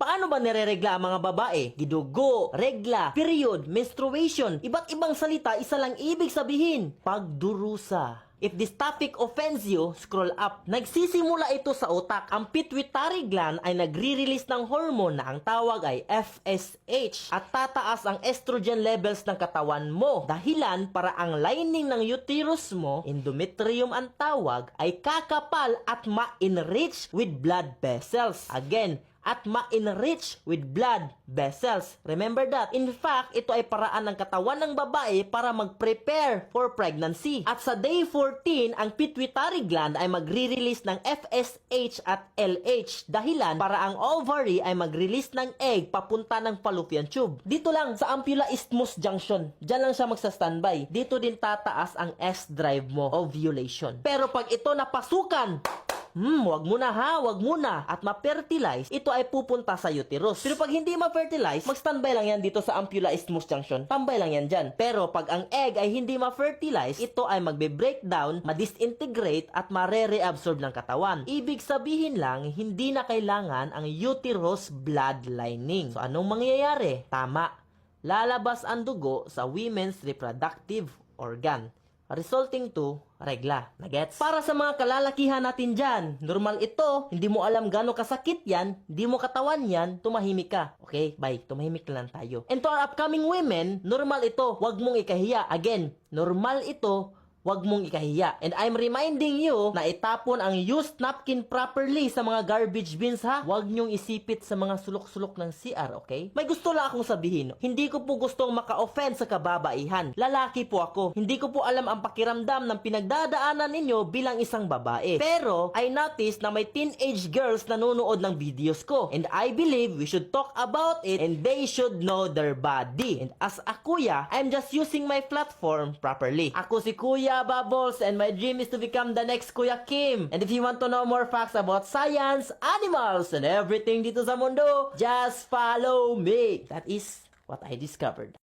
Paano ba nireregla ang mga babae? Gidugo, regla, period, menstruation. Iba't ibang salita, isa lang ibig sabihin. Pagdurusa. If this topic offends you, scroll up. Nagsisimula ito sa utak. Ang pituitary gland ay nagre-release ng hormone na ang tawag ay FSH at tataas ang estrogen levels ng katawan mo. Dahilan para ang lining ng uterus mo, endometrium ang tawag, ay kakapal at ma-enrich with blood vessels. Again, at ma-enrich with blood vessels. Remember that. In fact, ito ay paraan ng katawan ng babae para mag-prepare for pregnancy. At sa day 14, ang pituitary gland ay magre-release ng FSH at LH. Dahilan para ang ovary ay mag-release ng egg papunta ng fallopian tube. Dito lang sa ampulla isthmus junction. Diyan lang siya magsa-standby. Dito din tataas ang S-drive mo, ovulation. Pero pag ito napasukan, wag muna ha, wag muna. At ma-fertilize, ito ay pupunta sa uterus. Pero pag hindi ma-fertilize, mag-standby lang yan dito sa ampulla isthmus junction. Tambay lang yan dyan. Pero pag ang egg ay hindi ma-fertilize, ito ay magbe-breakdown, ma-disintegrate at mare-reabsorb ng katawan. Ibig sabihin lang, hindi na kailangan ang uterus blood lining. So anong mangyayari? Tama. Lalabas ang dugo sa women's reproductive organ, resulting to regla. Nagets? Para sa mga kalalakihan natin dyan, normal ito, hindi mo alam gano'ng kasakit yan, hindi mo katawan yan, tumahimik ka. Okay, bye, tumahimik na lang tayo. And to our upcoming women, normal ito, wag mong ikahiya. Again, normal ito, wag mong ikahiya. And I'm reminding you na itapon ang used napkin properly sa mga garbage bins ha. Wag nyong isipit sa mga sulok-sulok ng CR, okay? May gusto lang akong sabihin. Hindi ko po gustong maka-offend sa kababaihan. Lalaki po ako. Hindi ko po alam ang pakiramdam ng pinagdadaanan ninyo bilang isang babae. Pero, I noticed na may teenage girls nanonood ng videos ko. And I believe we should talk about it and they should know their body. And as a kuya, I'm just using my platform properly. Ako si Kuya Bubbles and my dream is to become the next Kuya Kim. And if you want to know more facts about science, animals, and everything dito sa mundo, just follow me. That is what I discovered.